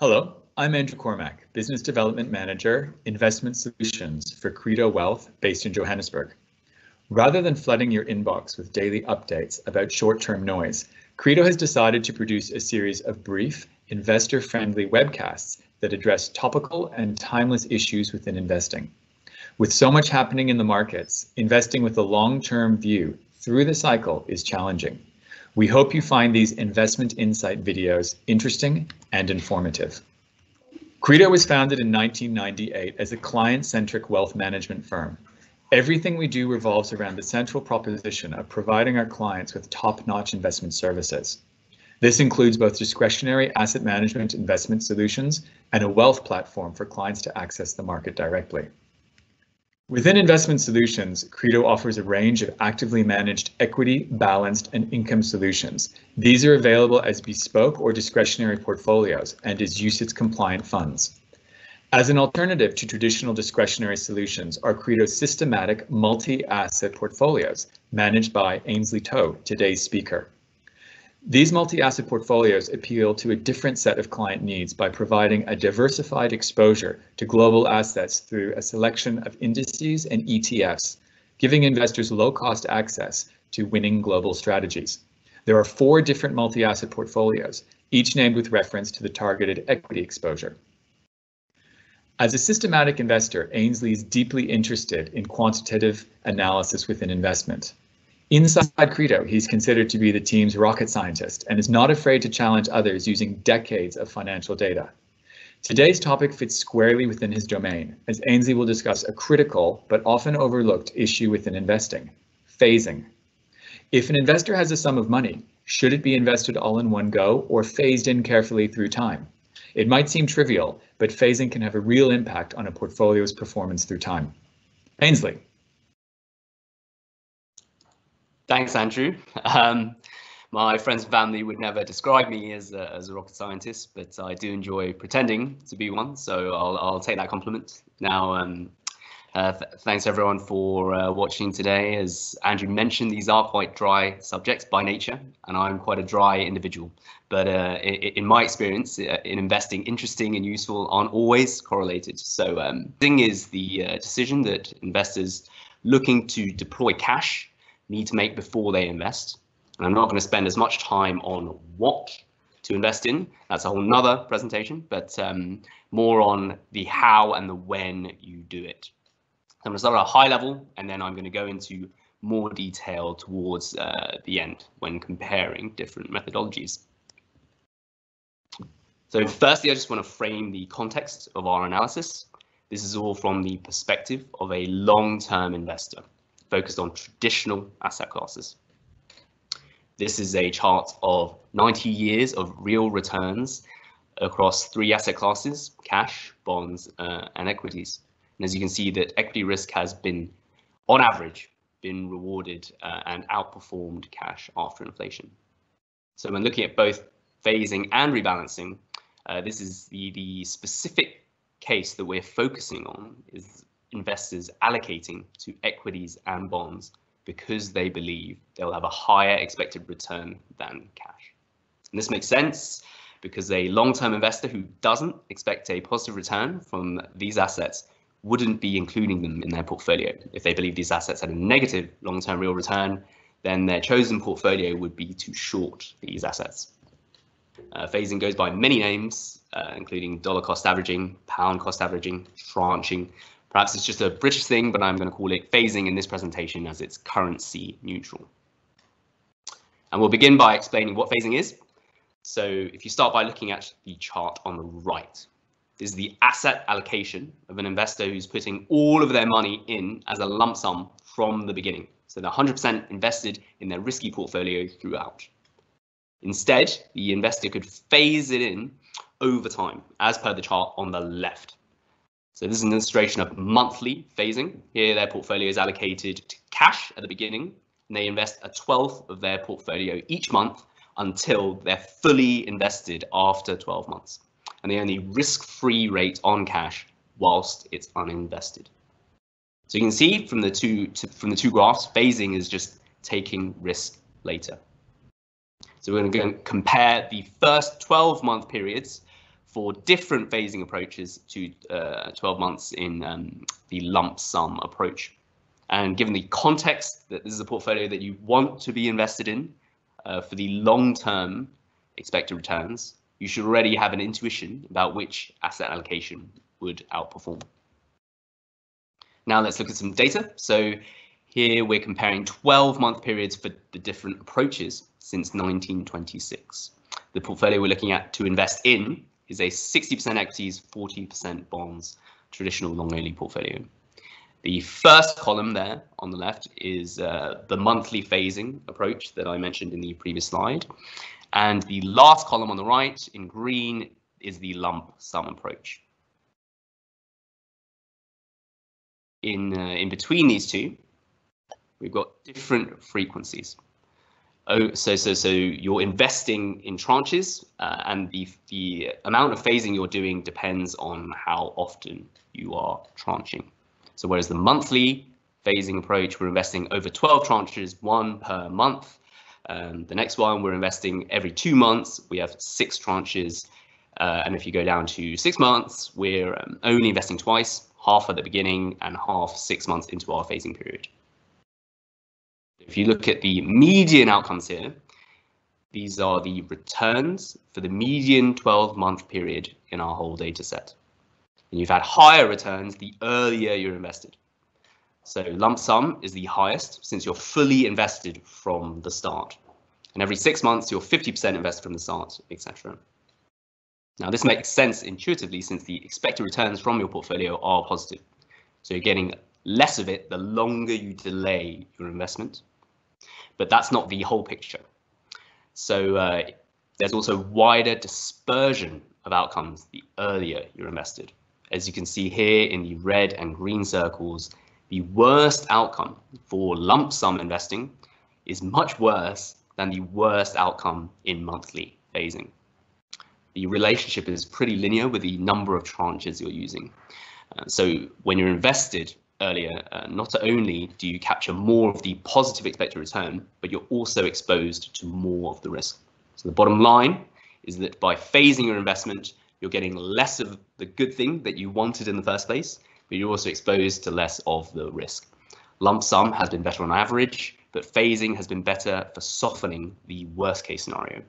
Hello, I'm Andrew Cormack, Business Development Manager, Investment Solutions for Credo Wealth based in Johannesburg. Rather than flooding your inbox with daily updates about short-term noise, Credo has decided to produce a series of brief, investor-friendly webcasts that address topical and timeless issues within investing. With so much happening in the markets, investing with a long-term view through the cycle is challenging. We hope you find these investment insight videos interesting and informative. Credo was founded in 1998 as a client-centric wealth management firm. Everything we do revolves around the central proposition of providing our clients with top-notch investment services. This includes both discretionary asset management investment solutions and a wealth platform for clients to access the market directly. Within investment solutions, Credo offers a range of actively managed equity, balanced, and income solutions. These are available as bespoke or discretionary portfolios and as UCITS compliant funds. As an alternative to traditional discretionary solutions are Credo's systematic multi-asset portfolios managed by Ainsley Toe, today's speaker. These multi-asset portfolios appeal to a different set of client needs by providing a diversified exposure to global assets through a selection of indices and ETFs, giving investors low-cost access to winning global strategies. There are 4 different multi-asset portfolios, each named with reference to the targeted equity exposure. As a systematic investor, Ainsley is deeply interested in quantitative analysis within investment. Inside Credo, he's considered to be the team's rocket scientist and is not afraid to challenge others using decades of financial data. Today's topic fits squarely within his domain, as Ainsley will discuss a critical but often overlooked issue within investing: phasing. If an investor has a sum of money, should it be invested all in one go or phased in carefully through time? It might seem trivial, but phasing can have a real impact on a portfolio's performance through time. Ainsley. Thanks, Andrew. My friends and family would never describe me as a rocket scientist, but I do enjoy pretending to be one, so I'll take that compliment. Now, thanks everyone for watching today. As Andrew mentioned, these are quite dry subjects by nature, and I'm quite a dry individual. But in my experience, in investing, interesting and useful aren't always correlated. So the thing is the decision that investors looking to deploy cash need to make before they invest. And I'm not going to spend as much time on what to invest in. That's a whole nother presentation, but more on the how and the when you do it. I'm going to start at a high level, and then I'm going to go into more detail towards the end when comparing different methodologies. So firstly, I just want to frame the context of our analysis. This is all from the perspective of a long-term investor focused on traditional asset classes. This is a chart of 90 years of real returns across 3 asset classes: cash, bonds, and equities. And as you can see, that equity risk has been, on average, been rewarded and outperformed cash after inflation. So when looking at both phasing and rebalancing, this is the specific case that we're focusing on is investors allocating to equities and bonds because they believe they'll have a higher expected return than cash. And this makes sense because a long-term investor who doesn't expect a positive return from these assets wouldn't be including them in their portfolio. If they believe these assets had a negative long-term real return, then their chosen portfolio would be to short these assets. Phasing goes by many names, including dollar cost averaging, pound cost averaging, tranching. Perhaps it's just a British thing, but I'm going to call it phasing in this presentation as it's currency neutral. And we'll begin by explaining what phasing is. So if you start by looking at the chart on the right, this is the asset allocation of an investor who's putting all of their money in as a lump sum from the beginning. So they're 100% invested in their risky portfolio throughout. Instead, the investor could phase it in over time, as per the chart on the left. So this is an illustration of monthly phasing. Here their portfolio is allocated to cash at the beginning, and they invest a 1/12 of their portfolio each month until they're fully invested after 12 months. And they earn the risk-free rate on cash whilst it's uninvested. So you can see from the two graphs, phasing is just taking risk later. So we're going to compare the first 12-month periods for different phasing approaches to 12 months in the lump sum approach. And given the context that this is a portfolio that you want to be invested in for the long-term expected returns, you should already have an intuition about which asset allocation would outperform. Now let's look at some data. So here we're comparing 12-month periods for the different approaches since 1926. The portfolio we're looking at to invest in is a 60% equities, 40% bonds, traditional long-only portfolio. The first column there on the left is the monthly phasing approach that I mentioned in the previous slide. And the last column on the right in green is the lump sum approach. In between these two, we've got different frequencies. So you're investing in tranches, and the amount of phasing you're doing depends on how often you are tranching. So whereas the monthly phasing approach, we're investing over 12 tranches, 1 per month. The next one, we're investing every 2 months. We have 6 tranches. And if you go down to 6 months, we're only investing twice, half at the beginning and half 6 months into our phasing period. If you look at the median outcomes here, these are the returns for the median 12-month period in our whole data set. And you've had higher returns the earlier you're invested. So lump sum is the highest since you're fully invested from the start. And every 6 months, you're 50% invested from the start, etc. Now, this makes sense intuitively since the expected returns from your portfolio are positive. So you're getting less of it the longer you delay your investment. But that's not the whole picture. So there's also wider dispersion of outcomes the earlier you're invested. As you can see here in the red and green circles, the worst outcome for lump sum investing is much worse than the worst outcome in monthly phasing. The relationship is pretty linear with the number of tranches you're using. So when you're invested earlier, not only do you capture more of the positive expected return, but you're also exposed to more of the risk. So the bottom line is that by phasing your investment, you're getting less of the good thing that you wanted in the first place, but you're also exposed to less of the risk. Lump sum has been better on average, but phasing has been better for softening the worst case scenario.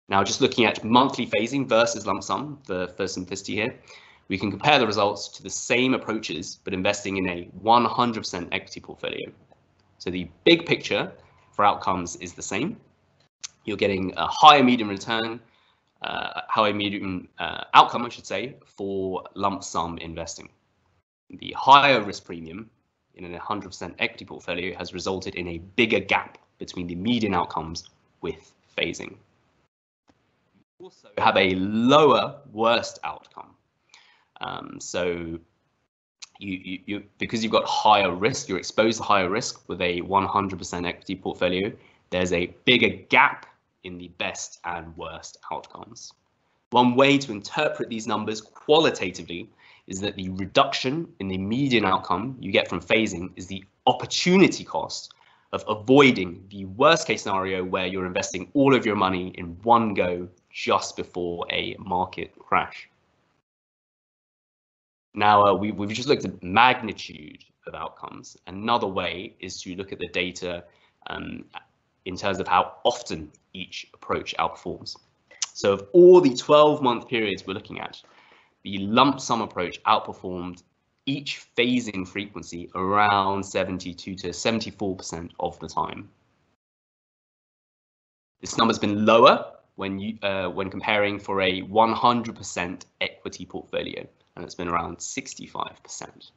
Now, just looking at monthly phasing versus lump sum, for simplicity here, we can compare the results to the same approaches, but investing in a 100% equity portfolio. So the big picture for outcomes is the same. You're getting a higher median return, higher median outcome, I should say, for lump sum investing. The higher risk premium in a 100% equity portfolio has resulted in a bigger gap between the median outcomes with phasing. You also have a lower worst outcome. So because you've got higher risk, you're exposed to higher risk with a 100% equity portfolio, there's a bigger gap in the best and worst outcomes. One way to interpret these numbers qualitatively is that the reduction in the median outcome you get from phasing is the opportunity cost of avoiding the worst case scenario where you're investing all of your money in one go just before a market crash. Now, we've just looked at magnitude of outcomes. Another way is to look at the data in terms of how often each approach outperforms. So of all the 12-month periods we're looking at, the lump sum approach outperformed each phasing frequency around 72 to 74% of the time. This number's been lower when comparing for a 100% equity portfolio, and it's been around 65%.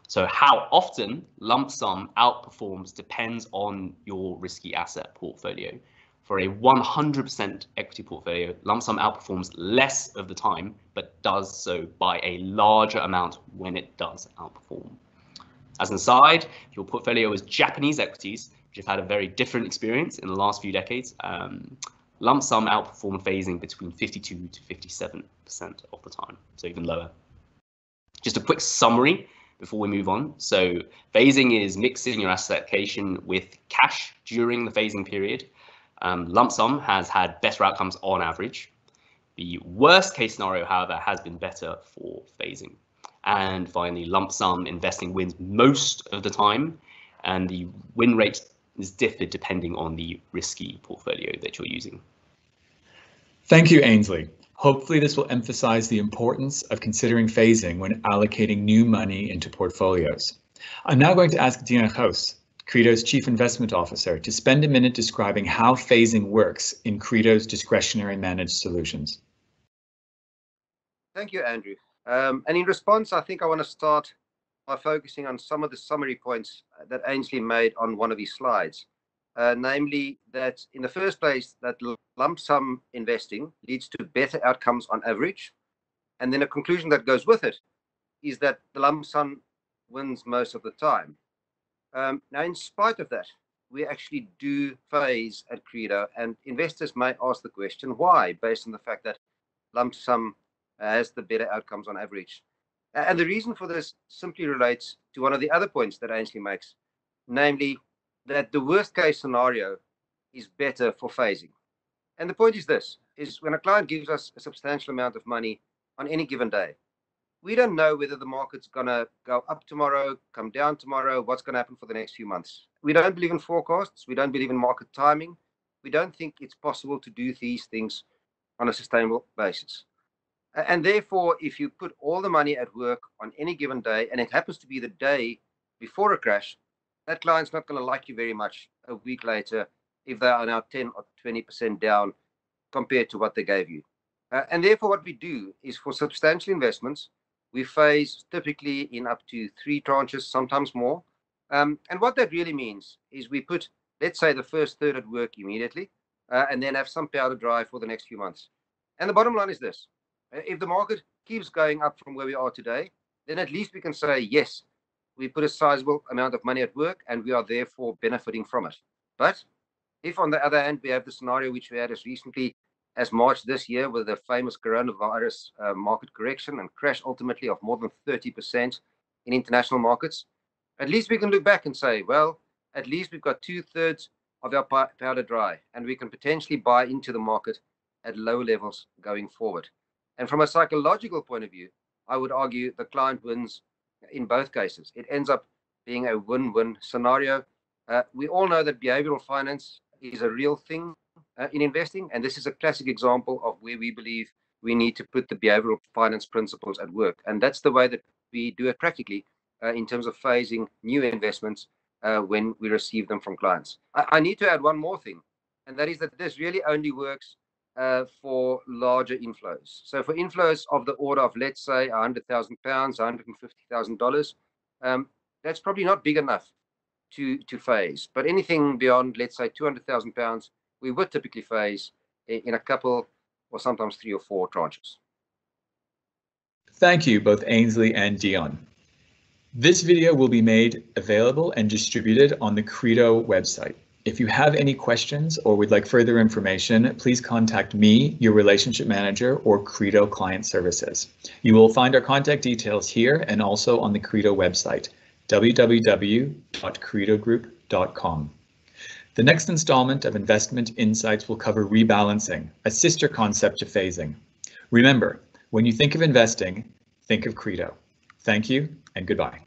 So how often lump sum outperforms depends on your risky asset portfolio. For a 100% equity portfolio, lump sum outperforms less of the time, but does so by a larger amount when it does outperform. As an aside, if your portfolio is Japanese equities, which have had a very different experience in the last few decades, lump sum outperform phasing between 52 to 57% of the time, so even lower. Just a quick summary before we move on. So phasing is mixing your asset allocation with cash during the phasing period. Lump sum has had better outcomes on average. The worst case scenario, however, has been better for phasing. And finally, lump sum investing wins most of the time, and the win rate is differed depending on the risky portfolio that you're using. Thank you, Ainsley. Hopefully this will emphasize the importance of considering phasing when allocating new money into portfolios. I'm now going to ask Dian Gous, Credo's Chief Investment Officer, to spend a minute describing how phasing works in Credo's discretionary managed solutions. Thank you, Andrew. And in response, I think I want to start by focusing on some of the summary points that Ainsley made on one of his slides. Namely that in the first place, that lump sum investing leads to better outcomes on average. And then a conclusion that goes with it is that the lump sum wins most of the time. Now, in spite of that, we actually do phase at Credo, and investors may ask the question, why, based on the fact that lump sum has the better outcomes on average. And the reason for this simply relates to one of the other points that Ainsley makes, namely that the worst case scenario is better for phasing. And the point is this, is when a client gives us a substantial amount of money on any given day, we don't know whether the market's going to go up tomorrow, come down tomorrow, what's going to happen for the next few months. We don't believe in forecasts. We don't believe in market timing. We don't think it's possible to do these things on a sustainable basis. And therefore, if you put all the money at work on any given day, and it happens to be the day before a crash, that client's not going to like you very much a week later if they are now 10 or 20% down compared to what they gave you. And therefore, what we do is for substantial investments, we phase typically in up to 3 tranches, sometimes more. And what that really means is we put, let's say, the first third at work immediately, and then have some powder dry for the next few months. And the bottom line is this. If the market keeps going up from where we are today, then at least we can say, yes, we put a sizable amount of money at work and we are therefore benefiting from it. But if on the other hand, we have the scenario which we had as recently as March this year with the famous coronavirus market correction and crash ultimately of more than 30% in international markets, at least we can look back and say, well, at least we've got 2/3 of our powder dry and we can potentially buy into the market at low levels going forward. And from a psychological point of view, I would argue the client wins in both cases. It ends up being a win-win scenario. We all know that behavioral finance is a real thing in investing, and this is a classic example of where we believe we need to put the behavioral finance principles at work. And that's the way that we do it practically in terms of phasing new investments when we receive them from clients. I need to add one more thing, and that is that this really only works for larger inflows. So for inflows of the order of, let's say, £100,000, $150,000, that's probably not big enough to phase. But anything beyond, let's say, £200,000, we would typically phase in a couple or sometimes 3 or 4 tranches. Thank you, both Ainsley and Dion. This video will be made available and distributed on the Credo website. If you have any questions or would like further information, please contact me, your relationship manager, or Credo Client Services. You will find our contact details here and also on the Credo website, www.credogroup.com. The next installment of Investment Insights will cover rebalancing, a sister concept to phasing. Remember, when you think of investing, think of Credo. Thank you and goodbye.